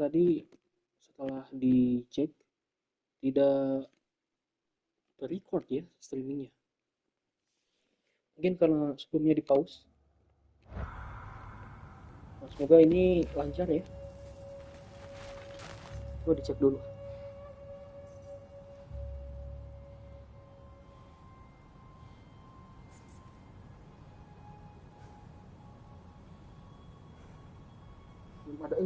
tadi setelah dicek tidak record ya streamingnya. Mungkin karena sebelumnya di pause. Nah, semoga ini lancar ya. Coba dicek dulu. Belum ada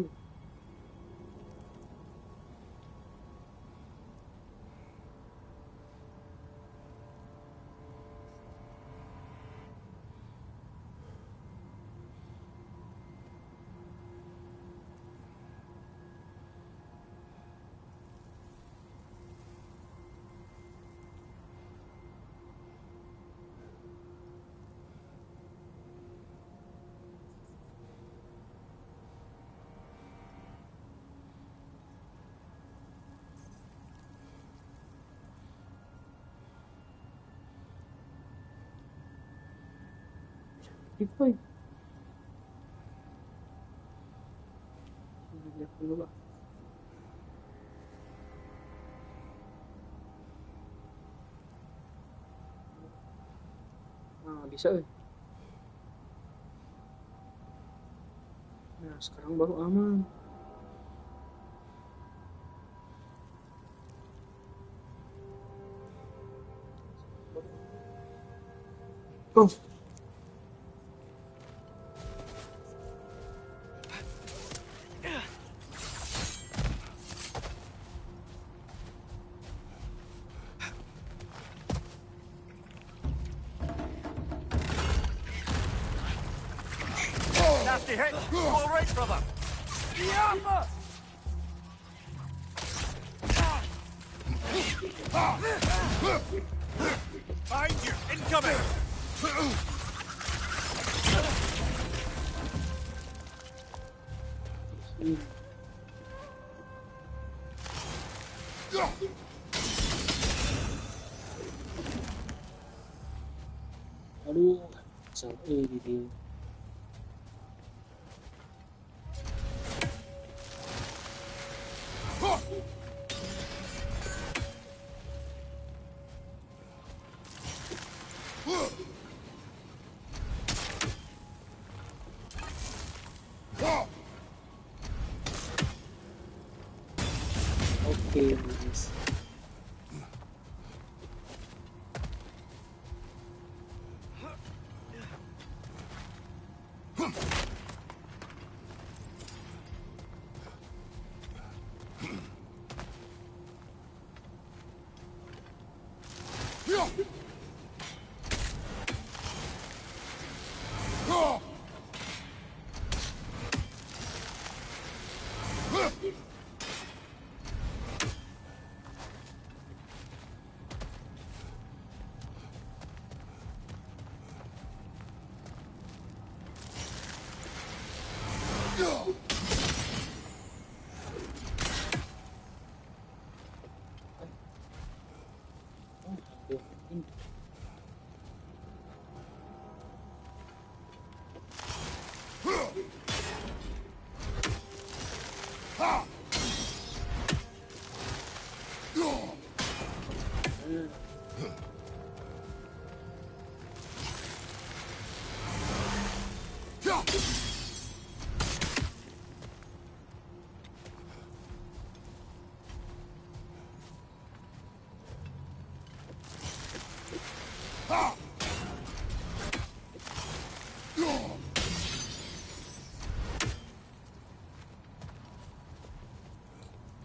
Bitcoin. Lihat dulu lah. Nah, bisa Nah, sekarang baru aman. Oh. Nasty hit. All right, brother. Yeah. Behind you. Incoming. Aduh, sampai di dia. Oke, guys.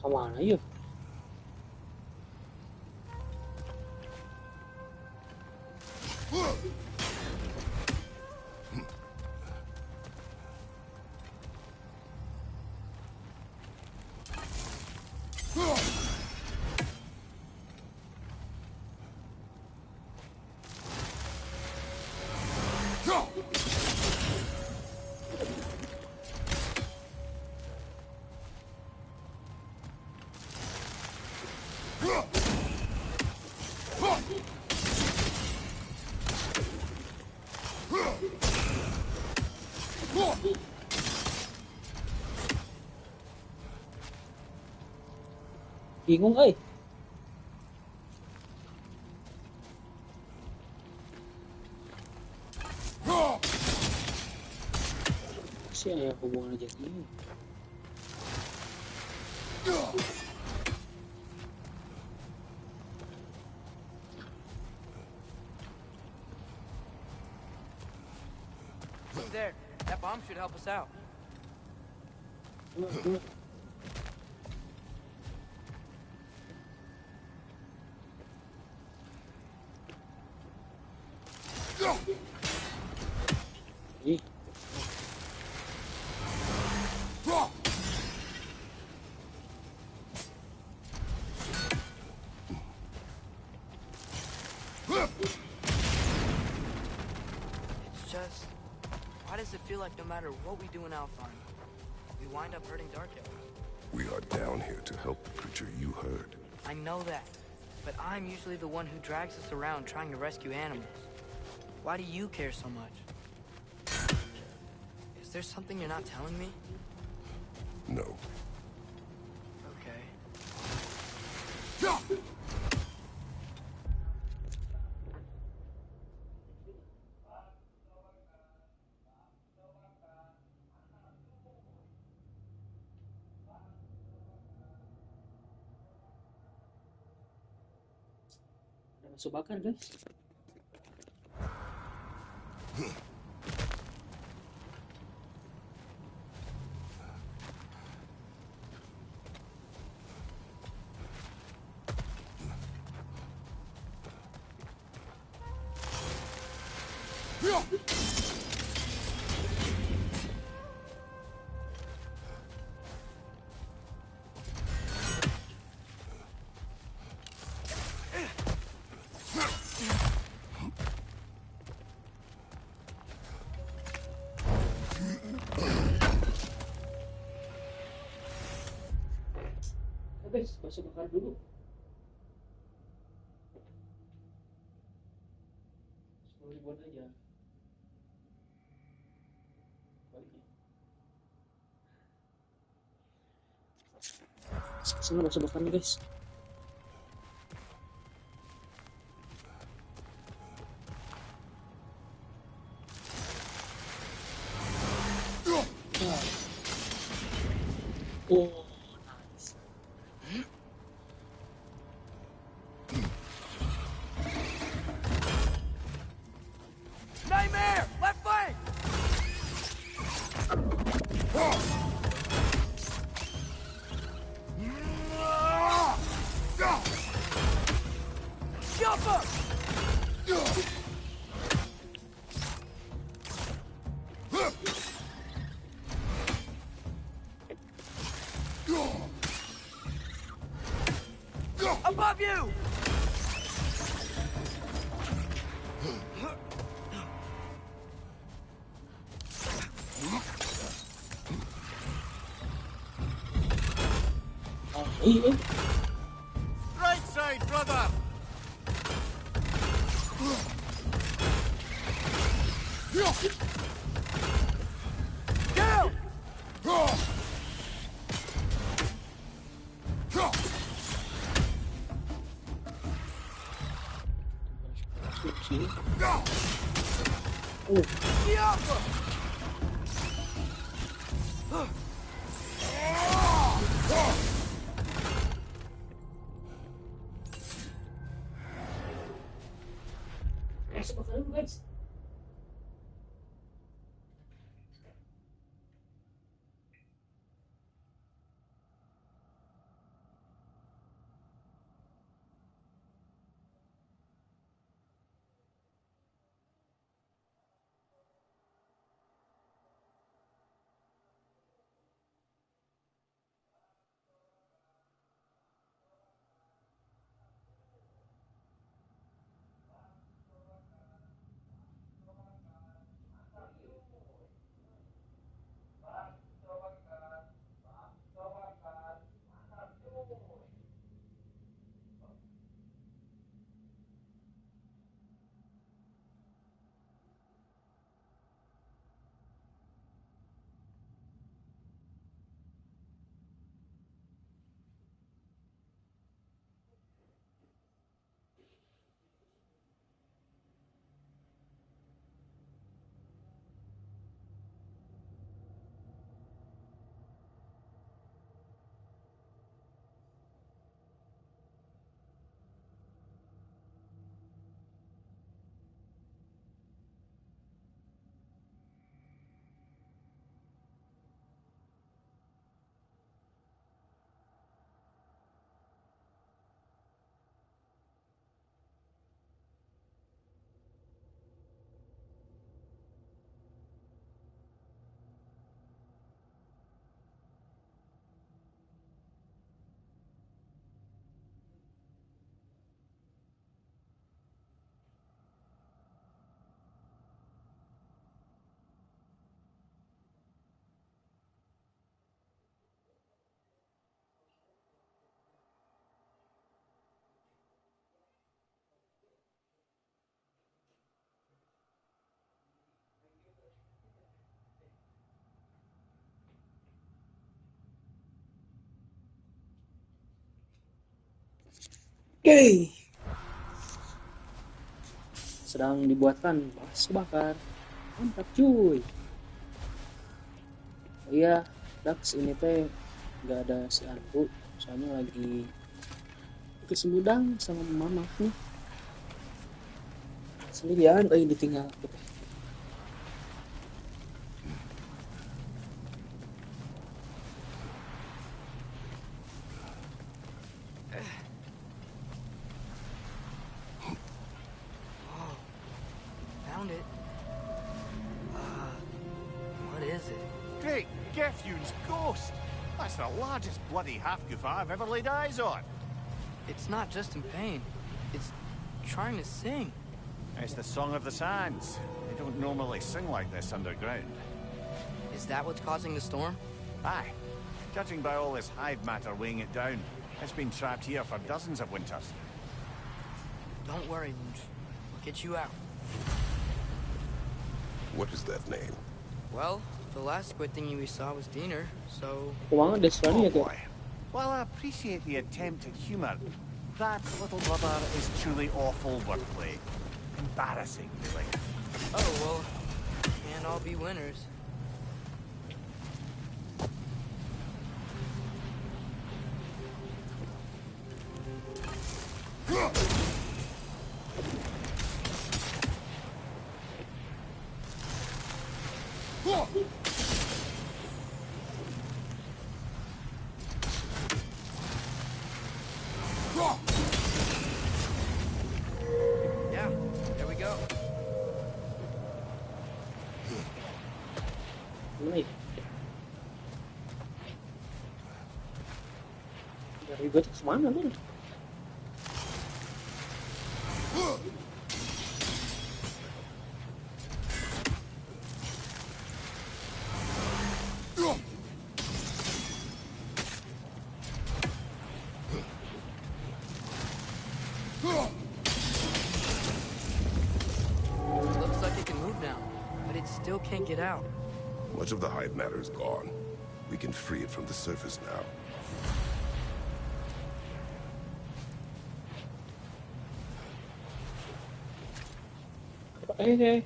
Kemana yuk? Bingung si ayah hubungan aja ini. Look there. That bomb should help us out. Dua. Ih, It's just, why does it feel like no matter what we do in Alfheim, we wind up hurting Dark Elves? We are down here to help the creature you heard. I know that, but I'm usually the one who drags us around trying to rescue animals. Why do you care so much? Is there something you're not telling me? No. Okay. ada masuk bakar guys. Guys, masuk bakar dulu. Ribuan aja. Baliknya. Sana masuk bakar guys. Oh, nice. Nightmare! Left flank! Jump up! Above you! Oh, Right side, brother! Go! sini. Diablo! Masuk bakar dulu guys. Oke, sedang dibuatkan bakso bakar. Mantap cuy. Oh iya, Dax ini teh nggak ada si Andrew, soalnya lagi ke Sumedang sama mamahnya. Sendirian, ditinggal aku teh. Whoa, found it. What is it? Great Geffune's ghost! That's the largest bloody half-goof I've ever laid eyes on. It's not just in pain. It's trying to sing. It's the Song of the Sands. They don't normally sing like this underground. Is that what's causing the storm? Aye. Judging by all this hive matter weighing it down, it's been trapped here for dozens of winters. Don't worry, Lunch. We'll get you out. What is that name? Well, the last squid thingy we saw was Diener, so... Keuangan Desrani Oh ya tuh. boy. While I appreciate the attempt at humour, that little brother is truly awful wordplay. Embarrassing, really. Oh, well, can't all be winners. Yeah, there we go. Mulai. Dari gue tuh kemana nih? Looks like it can move now, but it still can't get out. Much of the hive matter is gone. We can free it from the surface now. Eh.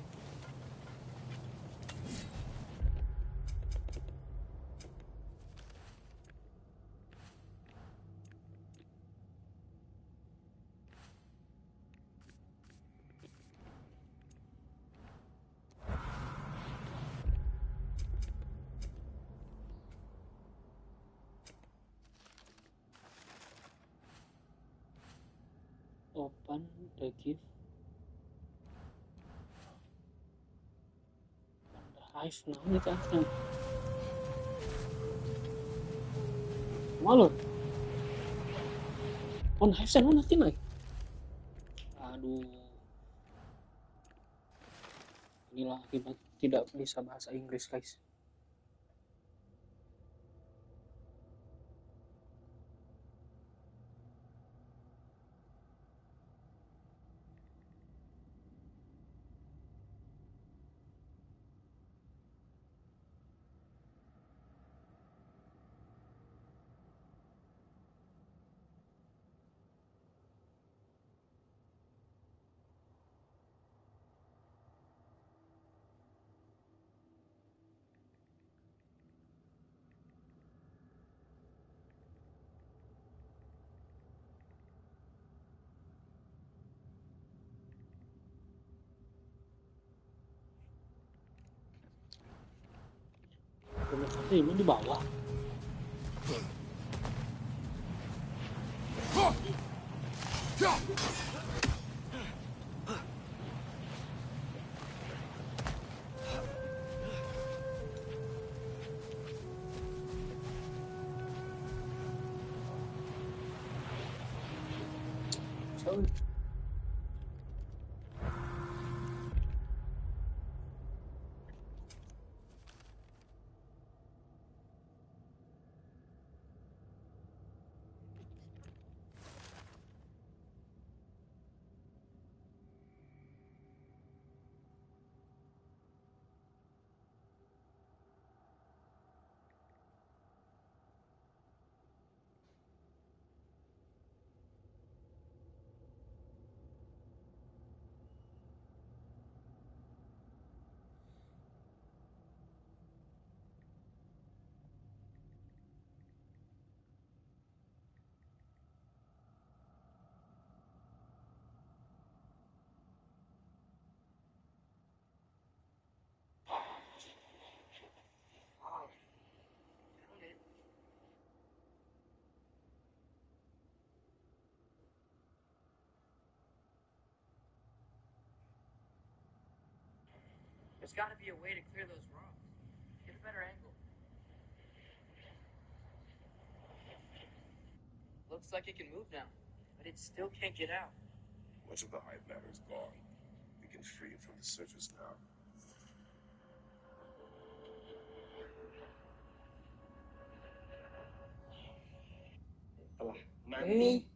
Open the gift. The hive nah ini kan. Malu. On hive sana nanti naik. Aduh. Inilah akibat tidak bisa bahasa Inggris, guys. Ini di bawah. So, There's got to be a way to clear those rocks. Get a better angle. Looks like it can move now, but it still can't get out. Much of the hive matter is gone. We can free it from the surface now. Telah nanti.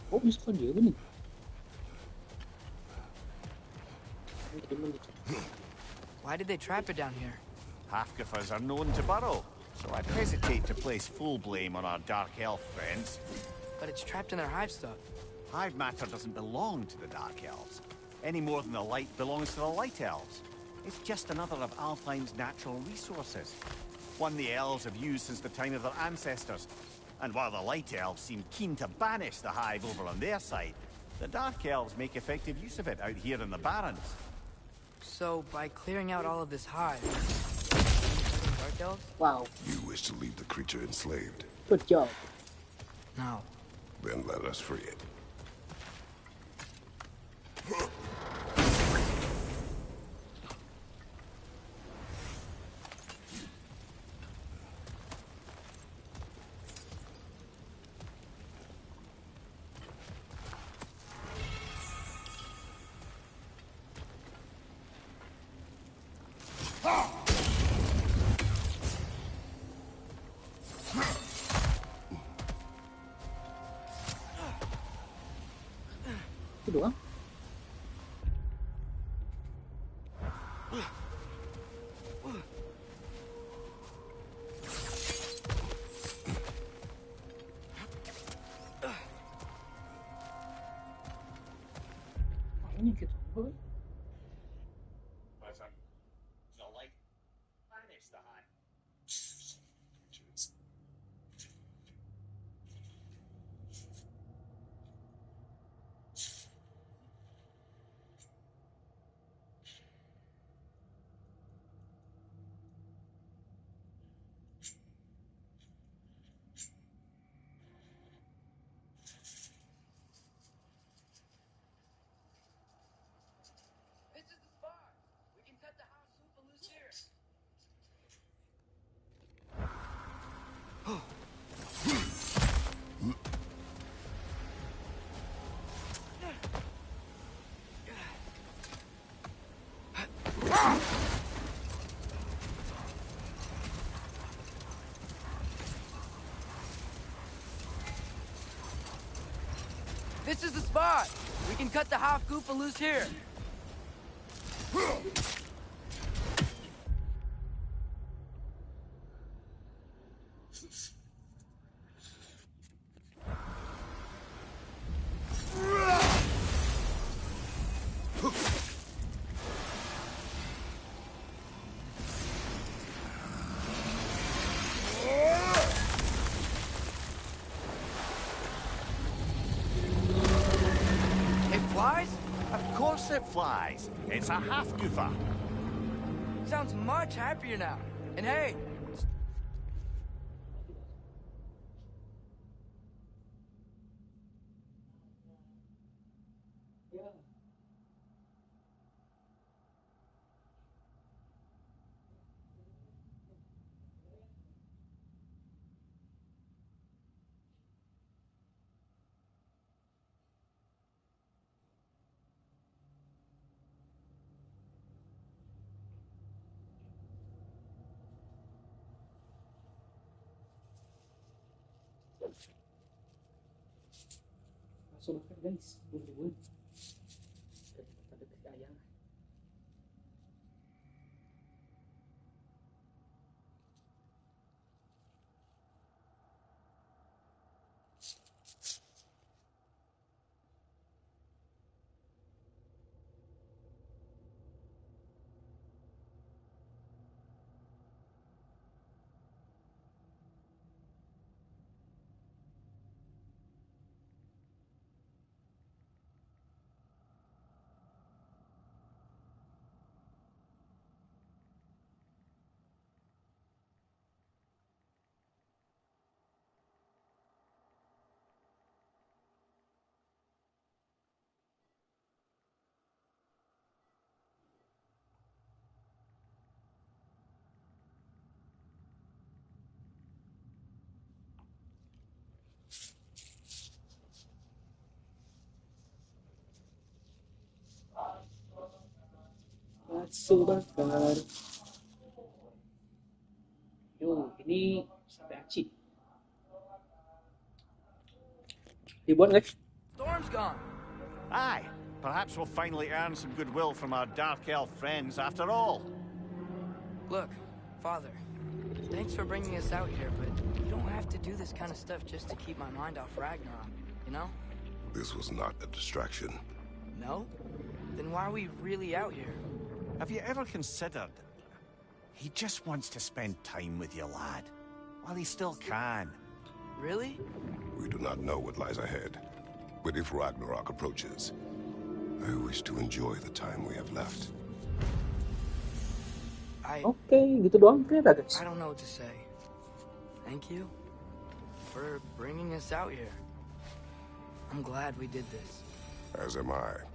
Oh, bisa kan dia nih? Why did they trap it down here? Half-goofers are known to burrow, so I'd hesitate to place full blame on our dark elf friends. But it's trapped in their hive stuff. Hive matter doesn't belong to the Dark Elves, any more than the light belongs to the Light Elves. It's just another of Alfheim's natural resources, one the elves have used since the time of their ancestors. And while the Light Elves seem keen to banish the hive over on their side, the Dark Elves make effective use of it out here in the Barrens. So, by clearing out all of this hive, Dark Elves? Wow, You wish to leave the creature enslaved? good job. No. Then let us free it. Itu doang. Makanya kita boy. The light banish the hive. This is the spot! We can cut the house super loose here! This is the spot! We can cut the half goofa loose here! It flies? Of course it flies. It's a half-goofer. Sounds much happier now. And hey, langsung makan guys, buruan daripada deket ayam. Bakso bakar. Yo, ini sampai aci. Ribuan guys. Storm's gone. Aye, perhaps we'll finally earn some goodwill from our Dark Elf friends after all. Look, Father, thanks for bringing us out here, but you don't have to do this kind of stuff just to keep my mind off Ragnarok, you know? This was not a distraction. No? Then why are we really out here? Have you ever considered... He just wants to spend time with you, lad. While he still can. Really? We do not know what lies ahead. But if Ragnarok approaches, I wish to enjoy the time we have left. Oke, gitu doang ternyata guys. I don't know what to say. Thank you for bringing us out here. I'm glad we did this. As am I.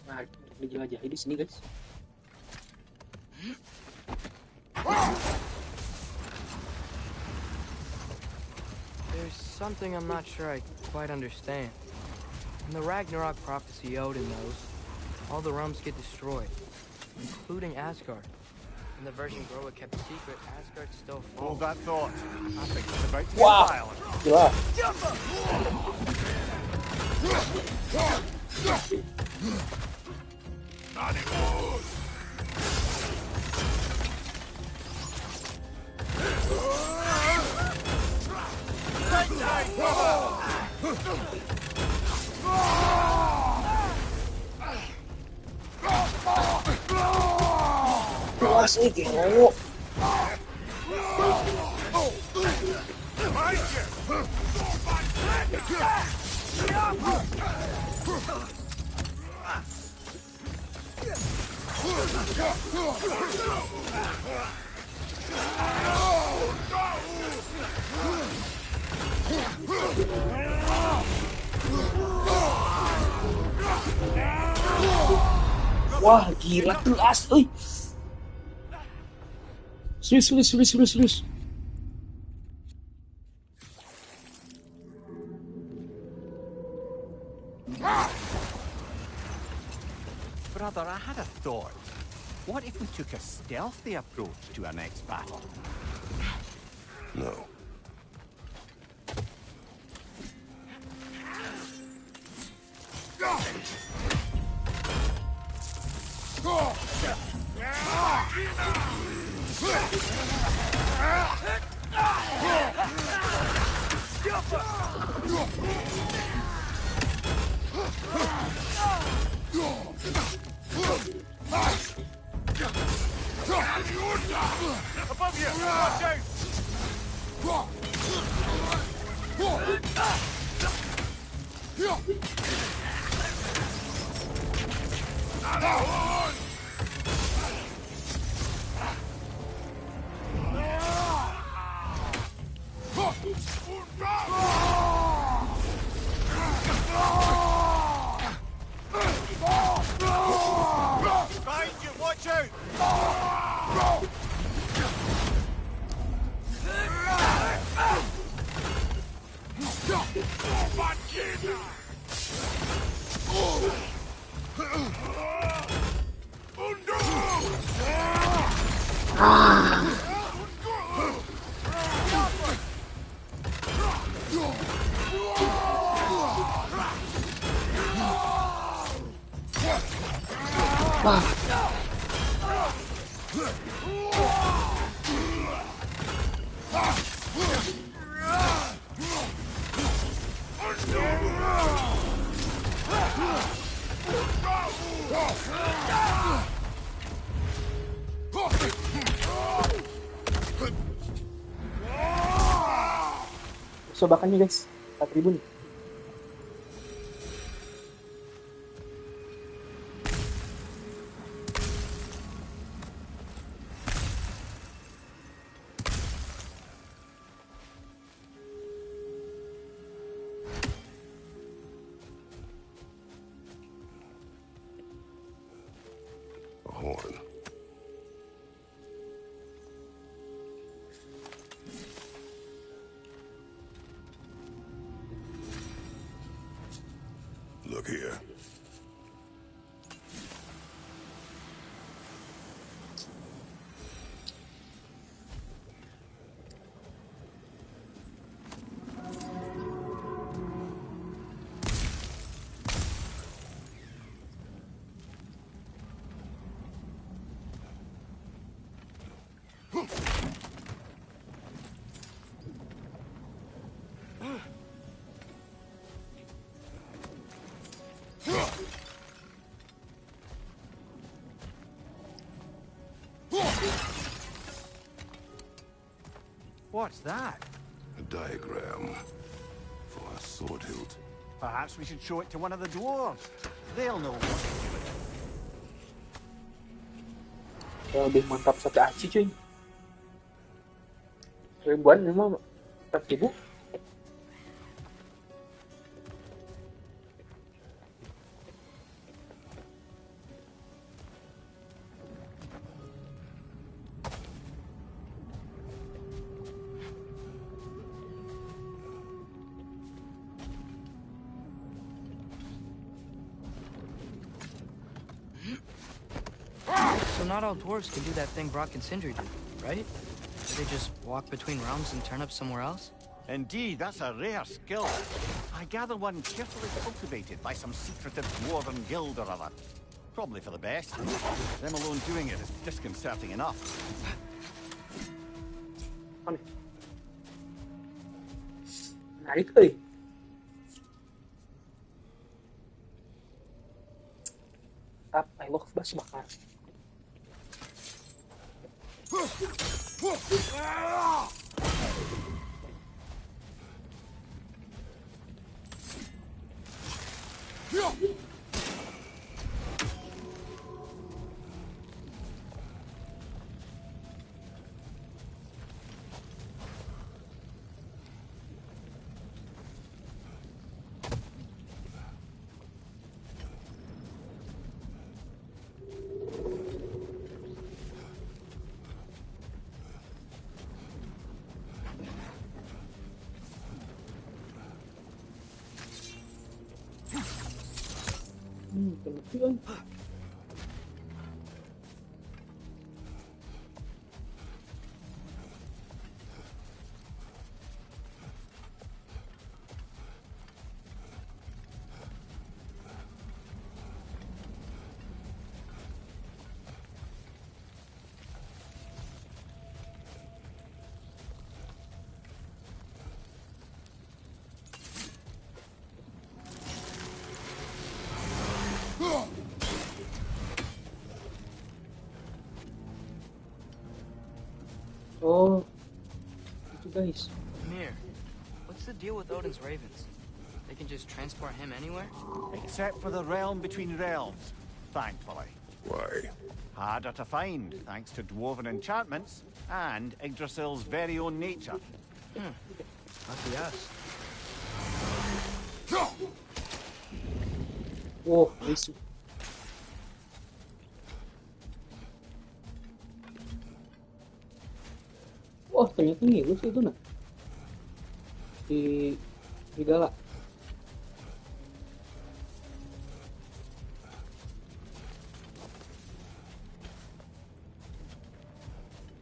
Nah, dijelajahi di sini guys. There's something I'm not sure I quite understand. In the Ragnarok prophecy Odin knows, all the realms get destroyed, including Asgard. In the version Groa kept secret, Asgard still falls. Hold that thought. I think it's about to Wow. get violent. Gila. Kelas nih gelo. Wah, gila kelas, euy. Serius. Brother, I had a thought. What if we took a stealthy approach to our next battle? No. Above you! Watch out! Behind you! Watch out! Sobakannya guys, 4.000 nih. A horn. Look here. What's that? A diagram for a sword hilt. Perhaps we should show it to one of the dwarves. They'll know what to do with it. Lebih mantap sate aci cuy. Ribuan memang 4.000. So not all dwarves can do that thing Brock and Sindri do, right? Do they just walk between realms and turn up somewhere else? Indeed, that's a rare skill. I gather one carefully cultivated by some secretive dwarven guild or other. Probably for the best. Them alone doing it is disconcerting enough. Menarik euy. I love bas bakar. Kemudian oh, itu guys. Mir, what's the deal with Odin's ravens? They can just transport him anywhere? Except for the realm between realms, thankfully. Why? Harder to find, thanks to dwarven enchantments and Yggdrasil's very own nature. Lucky us. Oh, isu. Oh, ternyata ngilus itu nah. Di Gala.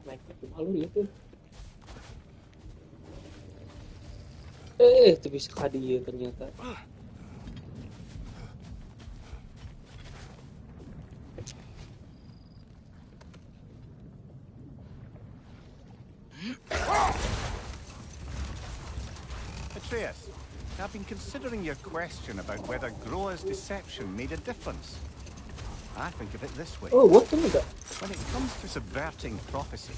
Naik ke malu ya tuh. Itu bisa kadi ya ternyata. Atreus, I've been considering your question about whether Groa's deception made a difference. I think of it this way. Oh, what the nigga? When it comes to subverting prophecy,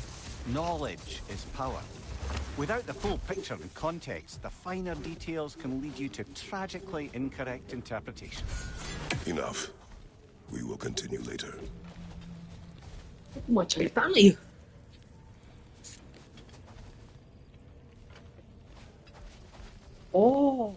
knowledge is power. Without the full picture and context, the finer details can lead you to tragically incorrect interpretations. Enough. We will continue later. Mau cerita ya? Oh.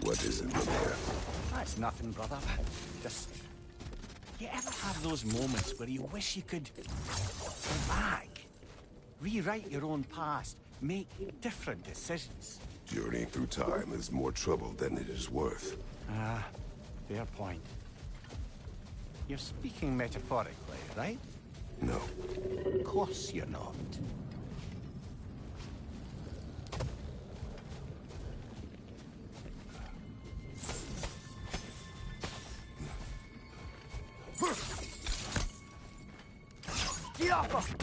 What is it, Mimir? That's nothing, brother. Just... You ever have those moments where you wish you could go back? Rewrite your own past, make different decisions? Journeying through time is more trouble than it is worth. Fair point. You're speaking metaphorically, right? No. Of course you're not. Get off him!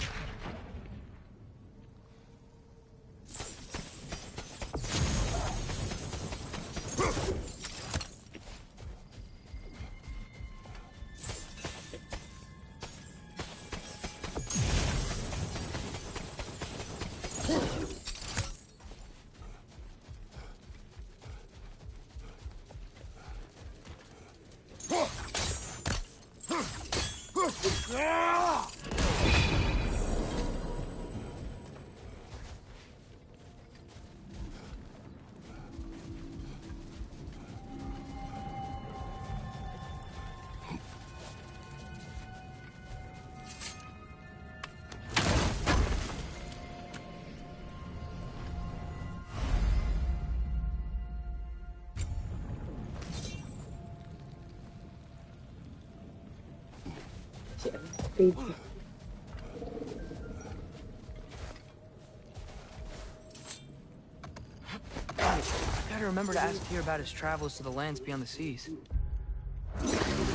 Gotta remember to ask Tyr about his travels to the lands beyond the seas. You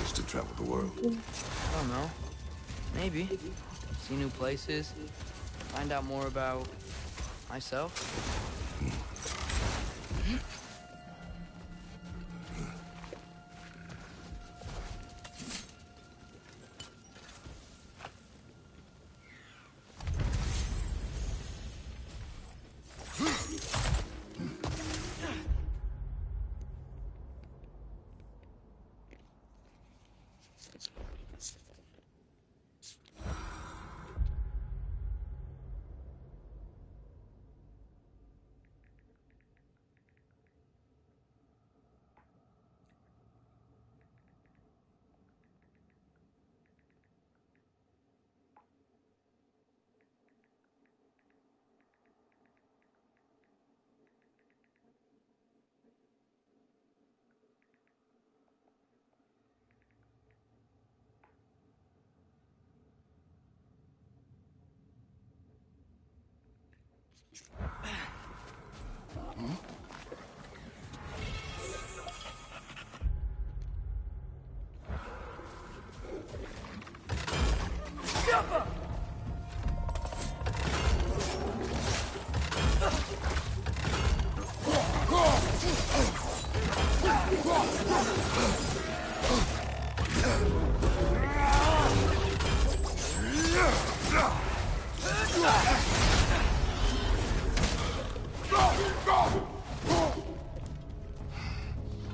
wish to travel the world. I don't know. Maybe. See new places. Find out more about myself.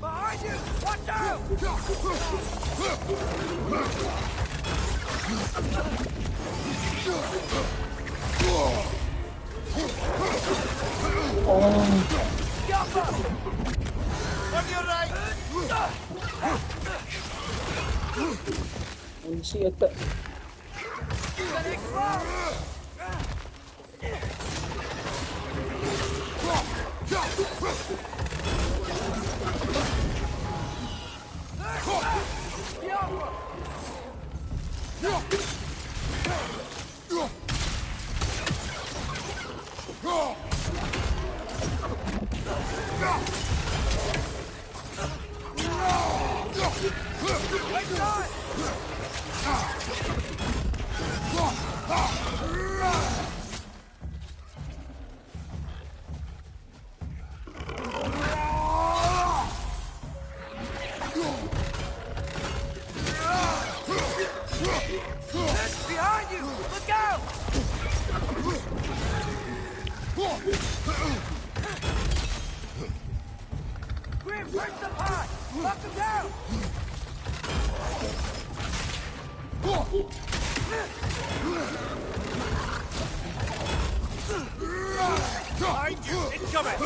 Behind you! Watch out! Oh, On your right! ini sih eta. Behind you! Look out! Grim, break the pot! Knock him down! Behind you! Incoming!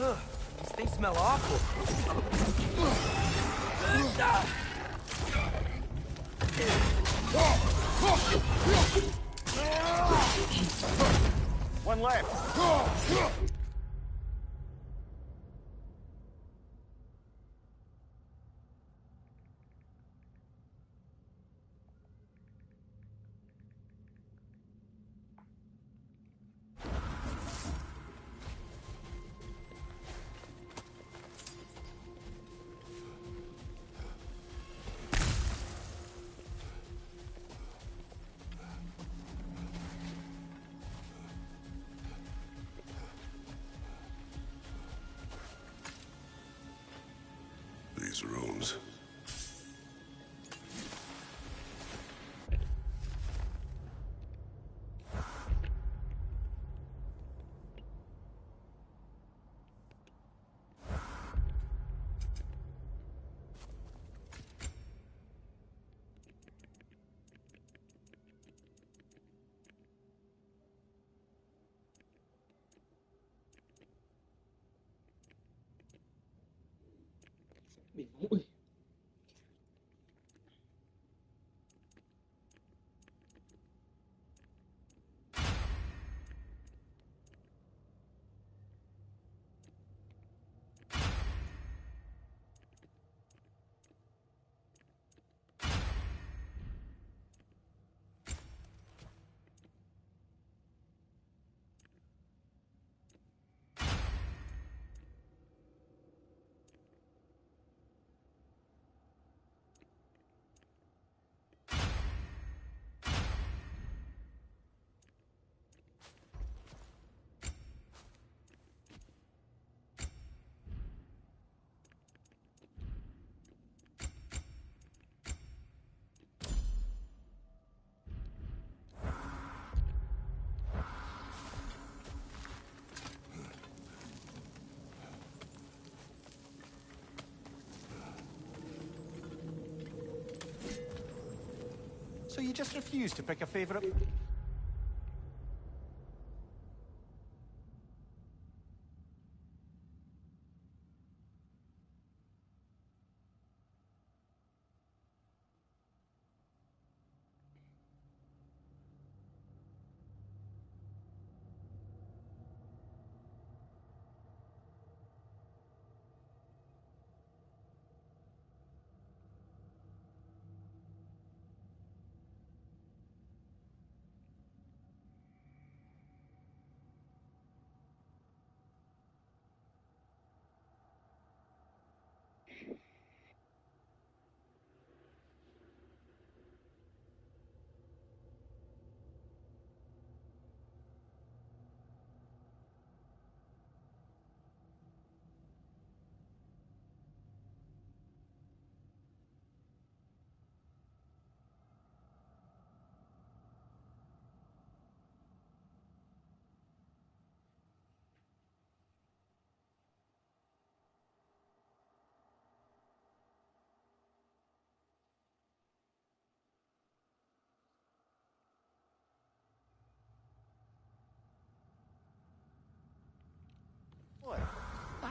Ugh, these things smell awful. One left. These rooms. Bingung, euy. So you just refuse to pick a favorite?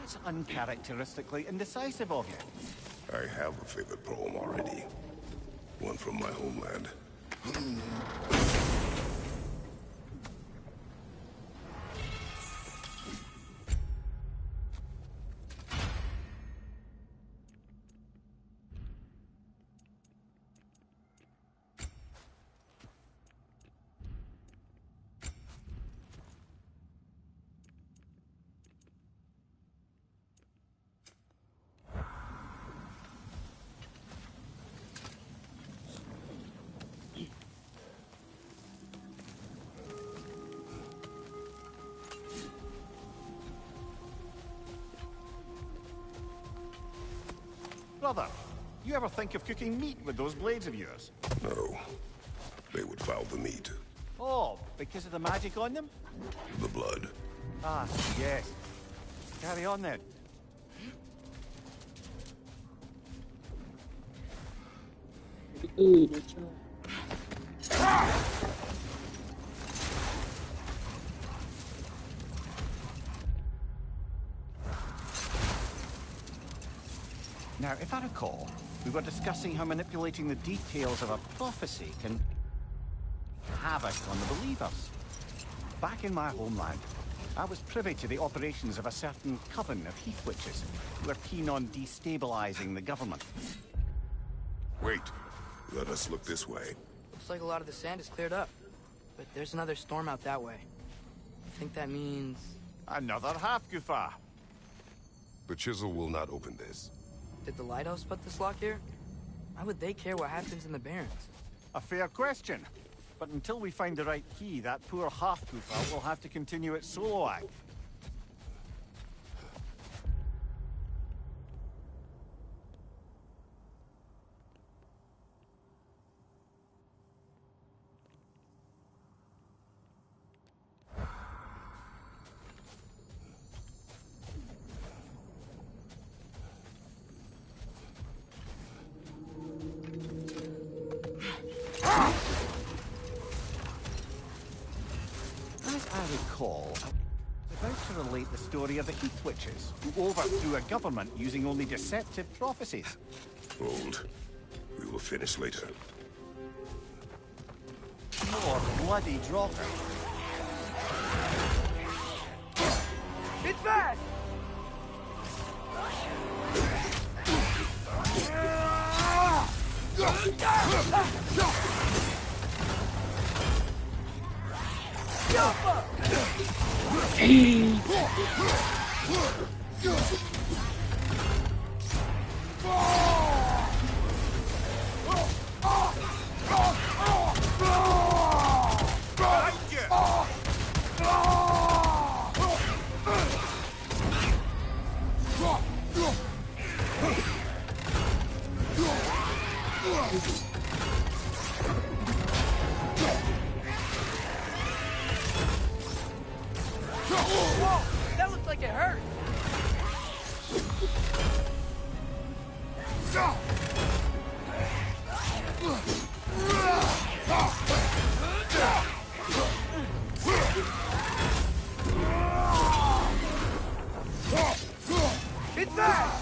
That's uncharacteristically indecisive of you. I have a favorite poem already. One from my homeland. Brother, you ever think of cooking meat with those blades of yours? No. They would foul the meat. Oh, because of the magic on them? The blood. Ah, yes. Carry on then. Bocah. Now, if I recall, we were discussing how manipulating the details of a prophecy can havoc on the believers. Back in my homeland, I was privy to the operations of a certain coven of heath witches who were keen on destabilizing the government. Wait. Let us look this way. Looks like a lot of the sand is cleared up. But there's another storm out that way. I think that means... Another half-goofa. The chisel will not open this. Did the lighthouse put this lock here? Why would they care what happens in the Barrens? A fair question. But until we find the right key, that poor half-goofa will have to continue its solo act. As I recall, I'm about to relate the story of the Heath Witches, who overthrew a government using only deceptive prophecies. Hold. We will finish later. More bloody dropper. It's fast! Whoa! That looks like it hurt! It's back!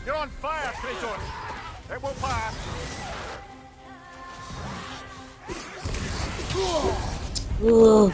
You're on fire, Kratos! It will pass! Ugh.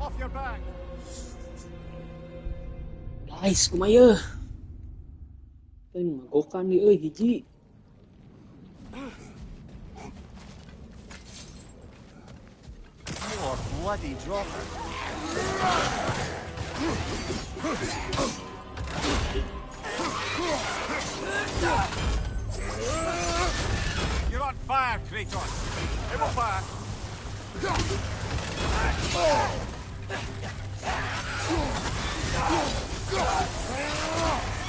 Off your back! Guys, kumaya. Magokan ni hiji. More bloody dropper. You're on fire, Kratos! It will pass!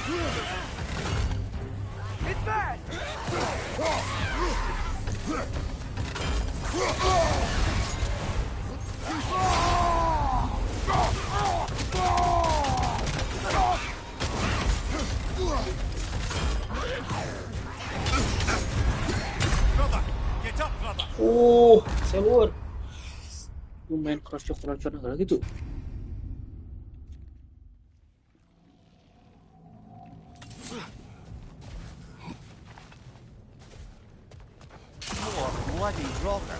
It's bad! Brother, get up, brother. Saya luar. Lu main kroco-kroco negara gitu. More bloody rocker.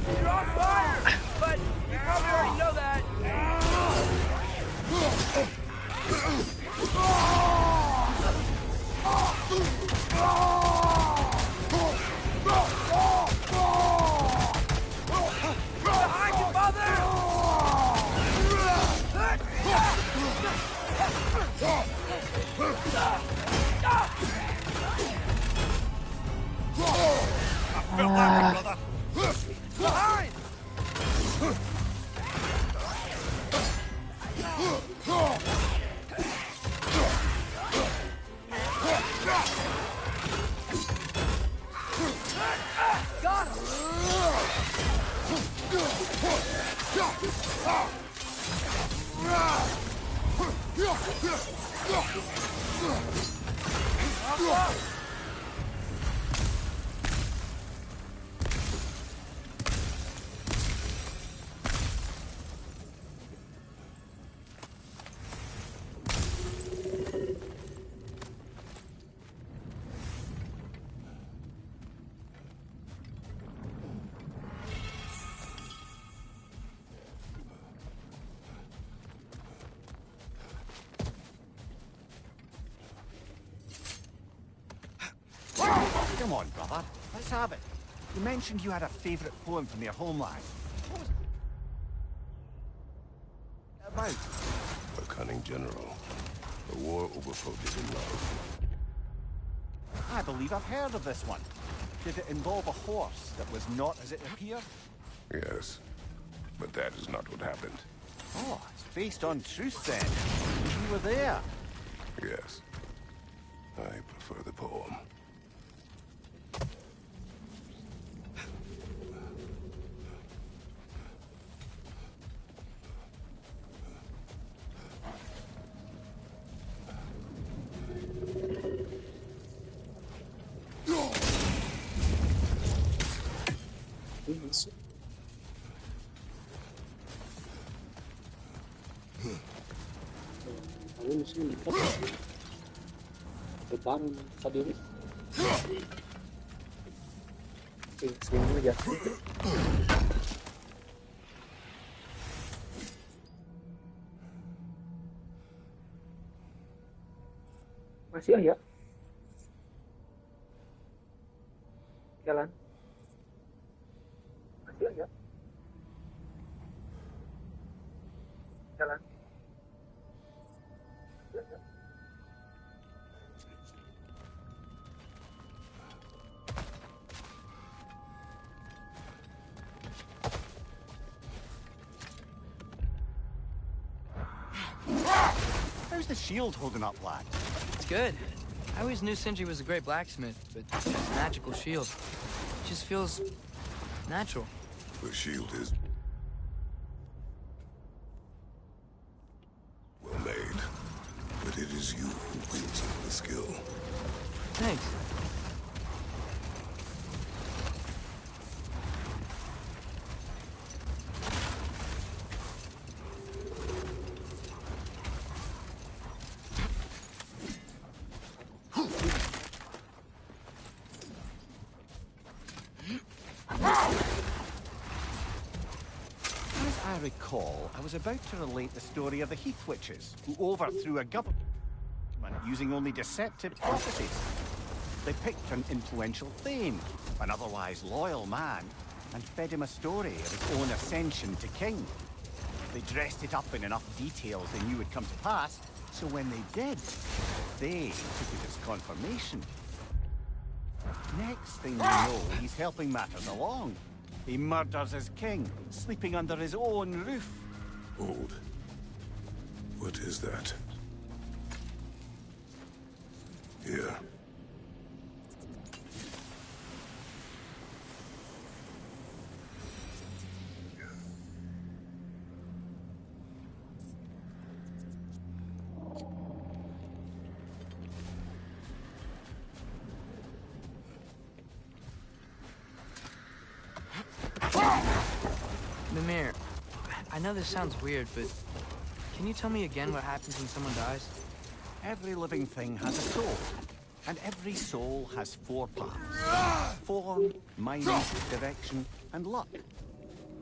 You're on fire! But you probably already know that. Behind you, mother! Felt that, brother. Behind! Got him! Come on, brother. Let's have it. You mentioned you had a favourite poem from your homeland. What was it about? A cunning general. A war over forbidden love. I believe I've heard of this one. Did it involve a horse that was not as it appeared? Yes. But that is not what happened. Oh, it's based on truth then. You were there. Yes. I prefer the poem. Masuk. Lalu musuhnya dekat. Depan tadi. Oke, sini aja. Masih ya? Jalan. Masih ya? Jalan. How's the shield holding up, lad? It's good. I always knew Sindri was a great blacksmith, but his magical shield just feels natural. The shield is well made, but it is you who wields it with skill. Thanks. As I recall, I was about to relate the story of the Heath Witches, who overthrew a government. using only deceptive prophecies. They picked an influential thane, an otherwise loyal man, and fed him a story of his own ascension to king. They dressed it up in enough details they knew would come to pass, so when they did, they took it as confirmation. Next thing you know, he's helping matters along. He murders his king, sleeping under his own roof. Hold. What is that? Here. Mimir, I know this sounds weird, but can you tell me again what happens when someone dies? Every living thing has a soul, and every soul has 4 parts. Form, mind, direction, and luck.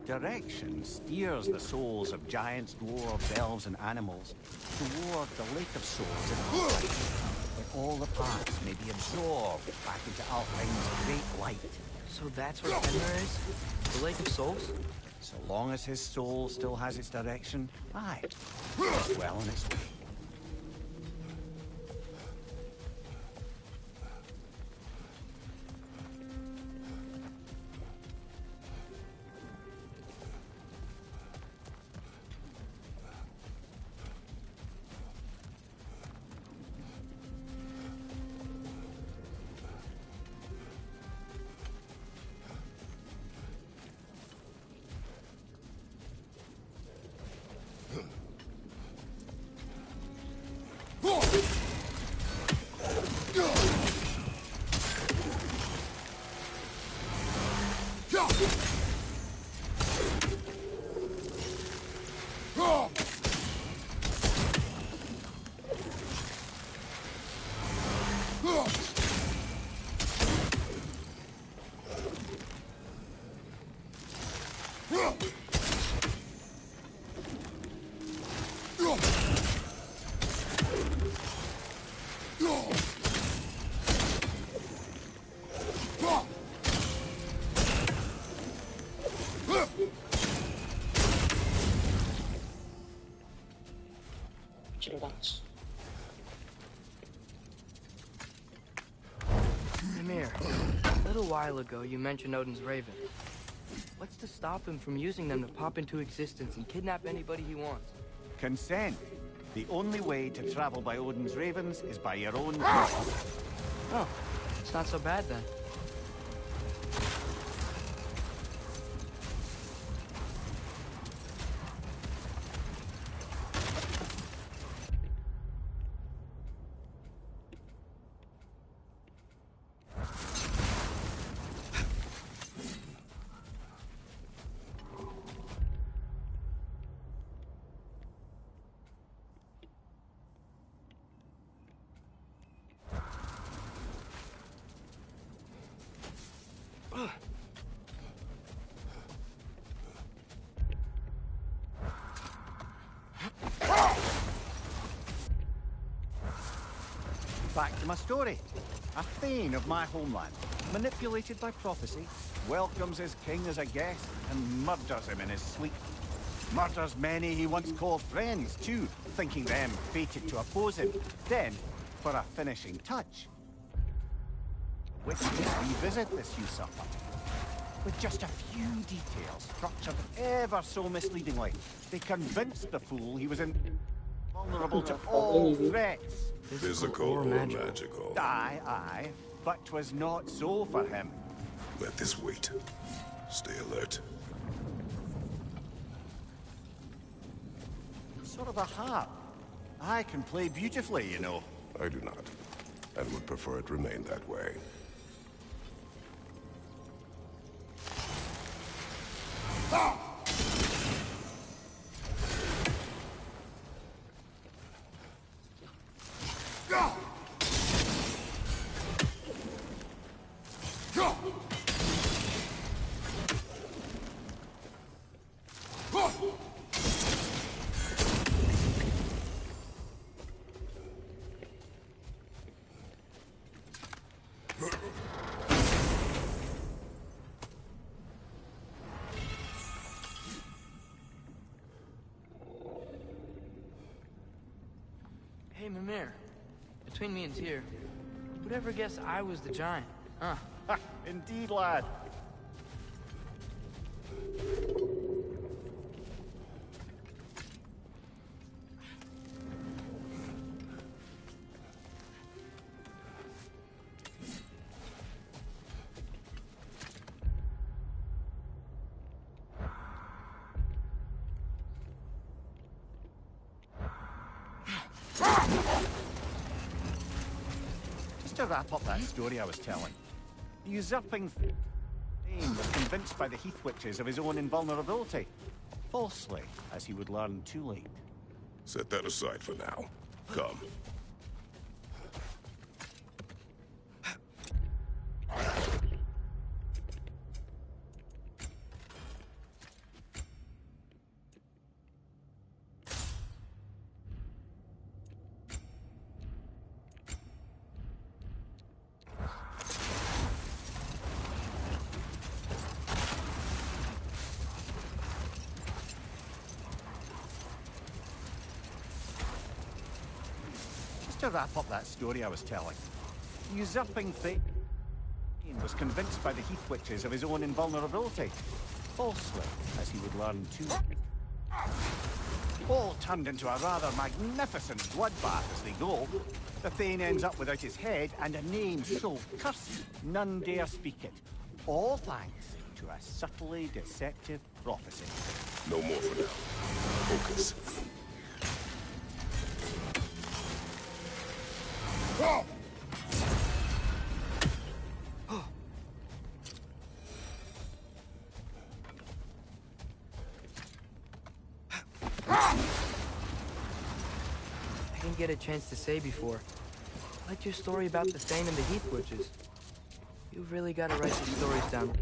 Direction steers the souls of giants, dwarves, elves, and animals toward the Lake of Souls in Alfheim, where all the parts may be absorbed back into Alfheim's great light. So that's where Fenrir is? The Lake of Souls? So long as his soul still has its direction, aye, it's well on its way. Jelas. Mimir, a little while ago you mentioned Odin's Raven. What's to stop him from using them to pop into existence and kidnap anybody he wants? Consent. The only way to travel by Odin's ravens is by your own Oh, it's not so bad then. Back to my story. A thane of my homeland, manipulated by prophecy, welcomes his king as a guest and murders him in his sleep. Murders many he once called friends, too, thinking them fated to oppose him. Then, for a finishing touch, witches revisit this usurper. With just a few details structured ever so misleadingly, they convinced the fool he was vulnerable to all threats. Physical or magical? Aye, aye, but 'twas not so for him. Let this wait. Stay alert. Sort of a harp. I can play beautifully, you know. I do not, and would prefer it remain that way. Hey, Mimir. Between me and Tyr, who'd ever guess I was the giant? Huh? Ha! Indeed, lad. Just to wrap up that story I was telling, the usurping Thane was convinced by the Heath Witches of his own invulnerability. Falsely, as he would learn too late. Set that aside for now. Come. Just to wrap up that story I was telling, the usurping Thane was convinced by the Heath Witches of his own invulnerability. Falsely, as he would learn too late. All turned into a rather magnificent bloodbath as they go. The Thane ends up without his head and a name so cursed none dare speak it. All thanks to a subtly deceptive prophecy. No more for now. Focus. I didn't get a chance to say before. I liked your story about the Thane and the Heath Witches. You've really got to write these stories down.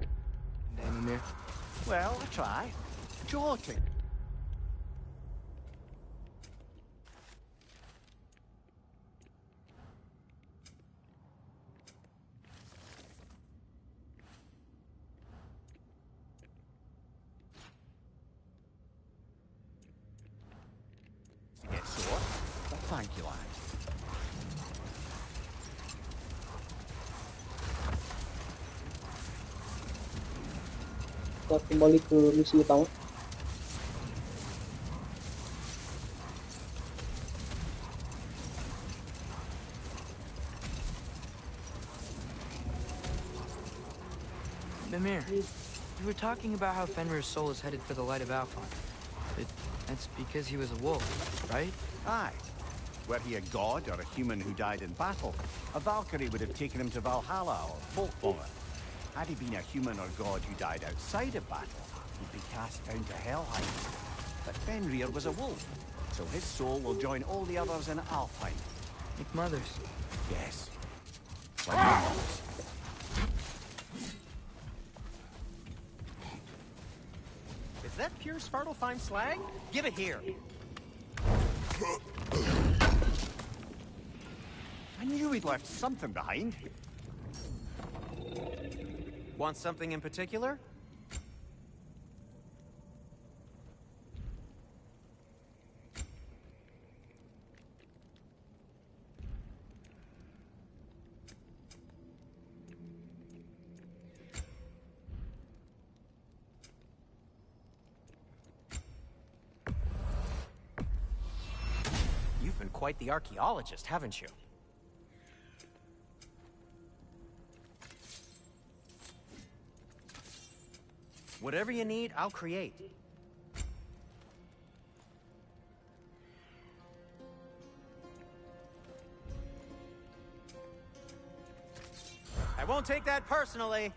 Mimir. Well, I try. Jolting. To get sore, but thank you, lad. Kita kembali ke misi utama. Mimir, you were talking about how Fenrir's soul is headed for the light of Alfheim. That's because he was a wolf, right? Aye. Were he a god or a human who died in battle, a Valkyrie would have taken him to Valhalla or Folkvangr. Had he been a human or god who died outside of battle, he'd be cast down to Helheim. But Fenrir was a wolf, so his soul will join all the others in Alfheim. Like mothers. Yes. Like your mothers. Is that pure Svartalfheim slag? Give it here. I knew he'd left something behind. Want something in particular? You've been quite the archaeologist, haven't you? Whatever you need, I'll create. I won't take that personally.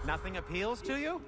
Nothing appeals to you?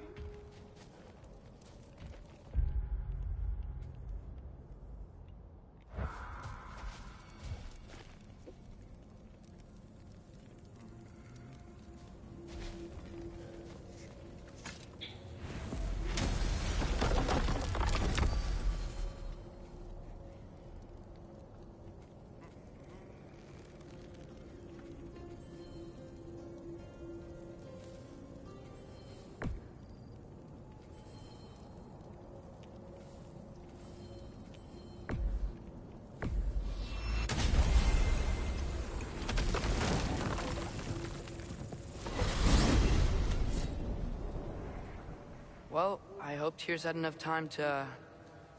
Well, I hope Tears had enough time to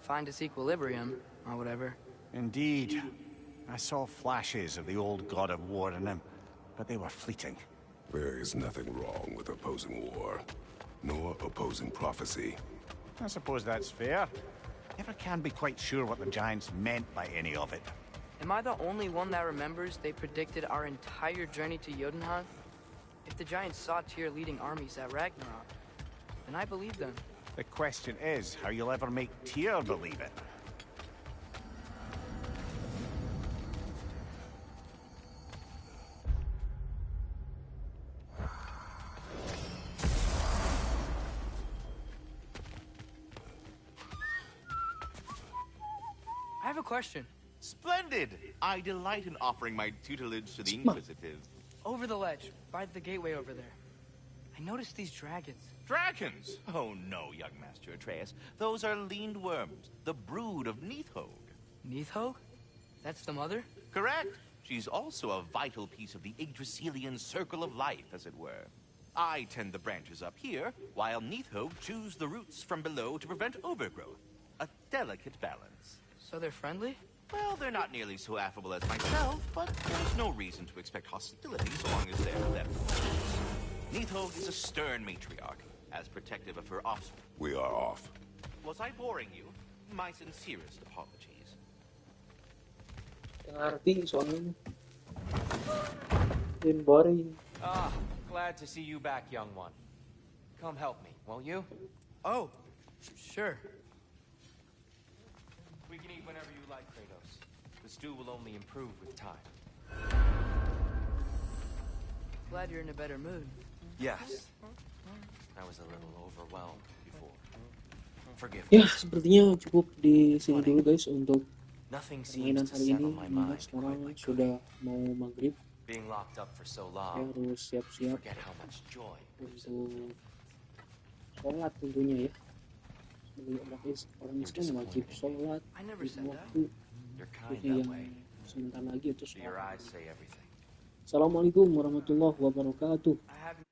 find its equilibrium, or whatever. Indeed. I saw flashes of the old god of war in him, but they were fleeting. There is nothing wrong with opposing war, nor opposing prophecy. I suppose that's fair. Never can be quite sure what the Giants meant by any of it. Am I the only one that remembers they predicted our entire journey to Jotunheim? If the Giants saw Tyr leading armies at Ragnarok, then I believe them. The question is how you'll ever make Tyr believe it. I have a question. Splendid! I delight in offering my tutelage to the inquisitive. Over the ledge, by the gateway over there. I noticed these dragons. Dragons? Oh no, young Master Atreus. Those are leaned worms, the brood of Neithhog. Neithhog? That's the mother? Correct. She's also a vital piece of the Yggdrasilian circle of life, as it were. I tend the branches up here, while Neithhog chews the roots from below to prevent overgrowth. A delicate balance. So they're friendly? Well, they're not nearly so affable as myself, but there's no reason to expect hostility so long as they're left. Neithhog is a stern matriarch, as protective of her offspring. We are off. Was I boring you? My sincerest apologies. Ngerti soalnya. Been boring. Ah, glad to see you back, young one. Come help me, won't you? Oh, sure. We can eat whenever you like, Kratos. The stew will only improve with time. Glad you're in a better mood. Yes. I was a little overwhelmed before. Forgive Ya, me. sepertinya cukup di sini dulu guys untuk Nothing permainan seems to hari ini. settle my Karena mind sekarang quite like sudah mau maghrib. being locked up for so Saya long. harus siap-siap Forget how much joy. untuk sholat tentunya ya. Sebagai orang Islam wajib sholat I never di said that. waktu. You're kind Itu that yang way. sebentar lagi itu Your sholat. eyes say everything. Assalamualaikum warahmatullahi wabarakatuh. I haven't